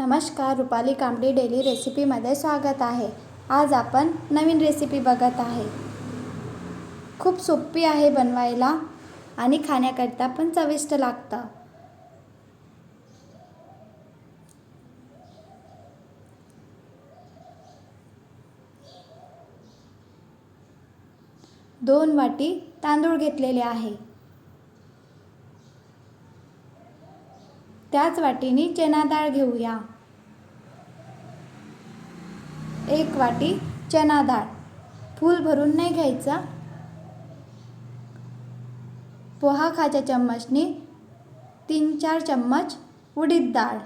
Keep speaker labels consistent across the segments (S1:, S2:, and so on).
S1: नमस्कार, रुपाली कांबडी डेली रेसिपीमध्ये स्वागत आहे। आज आपण नवीन रेसिपी बघत आहे। खूप सोपी आहे बनवायला आणि खाण्याकरता पण चविष्ट लागतं। दोन वाटी तांदूळ घेतलेले आहे। त्याच वाटीने चना डाळ घेऊया। 1 वाटी चना डाळ, फूल भरून नाही घ्यायचा। पोहा खाच्या चम्मचनी 3-4 चम्मच उडीद डाळ,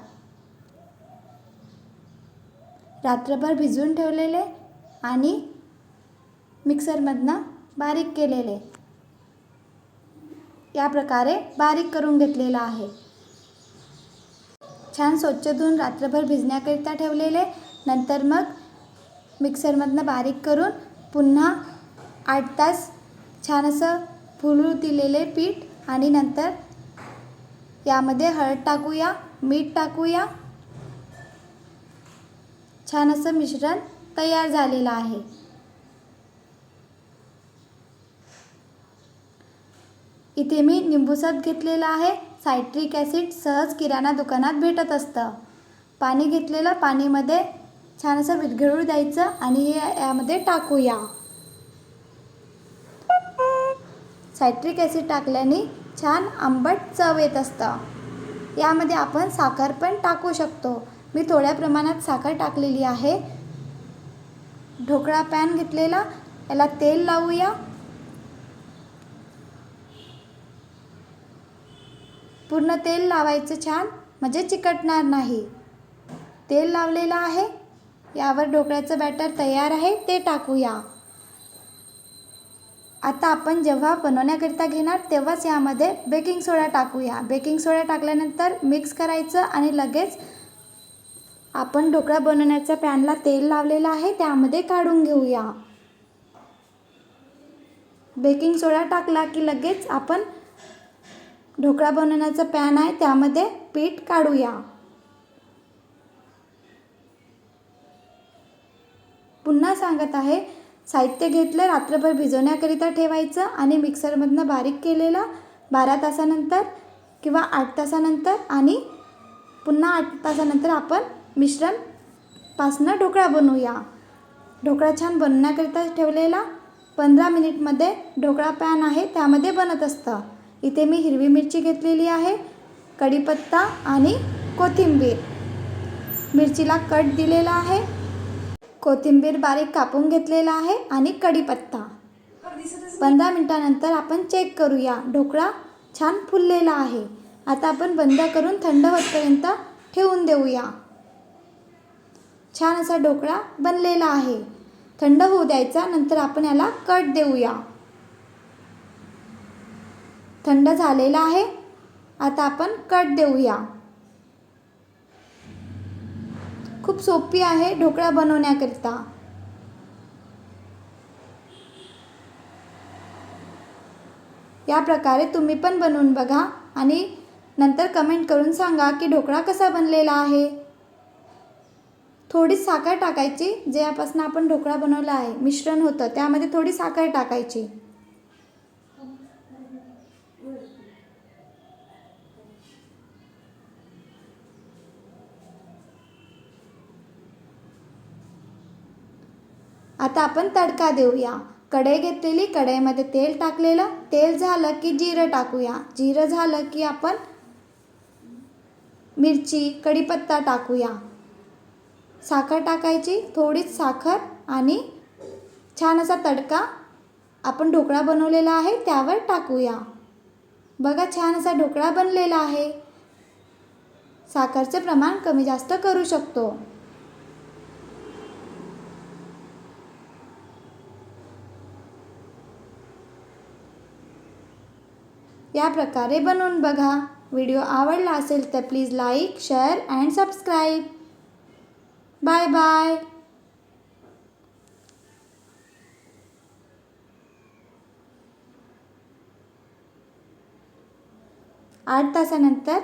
S1: रात्रभर भिजवून ठेवलेले आणि मिक्सरमधनं बारीक केलेले, या प्रकारे बारीक करून घेतलेला आहे। छान स्वच्छ धुवून रात्रभर भिजण्याकरिता ठेवलेले, नंतर मग मिक्सरमधनं बारीक करून पुन्हा 8 तास छान असं फुलू दिलेले पीठ आणि नंतर यामध्ये हळद टाकूया, मीठ टाकूया। छान असं मिश्रण तयार झालेलं आहे। इथे मी निंबूसद घेतलेला आहे। सायट्रिक ॲसिड सहज किराणा दुकानात भेटत असतं। पाणी घेतलेलं, पाणीमध्ये छान असं विरघळू द्यायचं आणि हे यामध्ये टाकूया। सायट्रिक ॲसिड टाकल्याने छान आंबट चव येत असतं। यामध्ये आपण साखर पण टाकू शकतो। मी थोड्या प्रमाणात साखर टाकलेली आहे। ढोकळा पॅन घेतलेला, याला तेल लावूया। पूर्ण तेल लावायचं छान, म्हणजे चिकटणार नाही। तेल लावलेलं आहे, यावर ढोकळ्याचं बॅटर तयार आहे ते टाकूया। आता आपण जेव्हा बनवण्याकरिता घेणार तेव्हाच यामध्ये बेकिंग सोडा टाकूया। बेकिंग सोडा टाकल्यानंतर मिक्स करायचं आणि लगेच आपण ढोकळा बनवण्याच्या पॅनला तेल लावलेलं आहे त्यामध्ये काढून घेऊया। बेकिंग सोडा टाकला की लगेच आपण ढोकळा बनवण्याचा पॅन आहे त्यामध्ये पीठ काढूया। पुन्हा सांगत आहे, साहित्य घेतलं, रात्रभर भिजवण्याकरिता ठेवायचं आणि मिक्सरमधनं बारीक केलेलं 12 तासानंतर किंवा 8 तासानंतर आणि पुन्हा 8 तासानंतर आपण मिश्रणपासनं ढोकळा बनवूया। ढोकळा छान बनवण्याकरिता ठेवलेला 15 मिनिटमध्ये ढोकळा पॅन आहे त्यामध्ये बनत असतं। इथे मी हिरवी मिरची घेतलेली आहे, कढीपत्ता आणि कोथिंबीर, मिरचीला कट दिलेला आहे, कोथिंबीर बारीक कापून घेतलेला आहे आणि कढीपत्ता। 15 मिनिटानंतर आपण चेक करूया, ढोकळा छान फुललेला आहे। आता आपण बंद करून थंड होईपर्यंत ठेवून देऊया। छान असा ढोकळा बनलेला आहे। थंड होऊ द्यायचा, नंतर आपण याला कट देऊया। थंड झालेला आहे, आता आपण कट देऊया। खूप सोपी आहे ढोकळा बनवण्याकरिता। या प्रकारे तुम्ही पण बनवून बघा आणि नंतर कमेंट करून सांगा की ढोकळा कसा बनलेला आहे। थोडी साखर टाकायची, ज्यापासून आपण ढोकळा बनवला आहे मिश्रण होतं त्यामध्ये थोडी साखर टाकायची। आता आपण तडका देऊया। कढई घेतलेली, कढईमध्ये तेल टाकलेलं, तेल झालं की जिरं टाकूया। जिरं झालं की आपण मिरची, कढीपत्ता टाकूया। साखर टाकायची, थोडीच साखर आणि छान असा तडका आपण ढोकळा बनवलेला आहे त्यावर टाकूया। बघा, छान असा ढोकळा बनलेला आहे। साखरचं प्रमाण कमी जास्त करू शकतो। या प्रकारे बनवून बघा। व्हिडिओ आवडला असेल तर please like, share and subscribe. Bye bye. 8 तासानंतर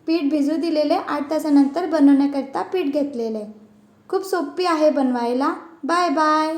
S1: पीठ भिजू दिलेले 8 तासानंतर बनवण्याकरिता पीठ घेतलेले. खूप सोपी आहे बनवायला. Bye bye.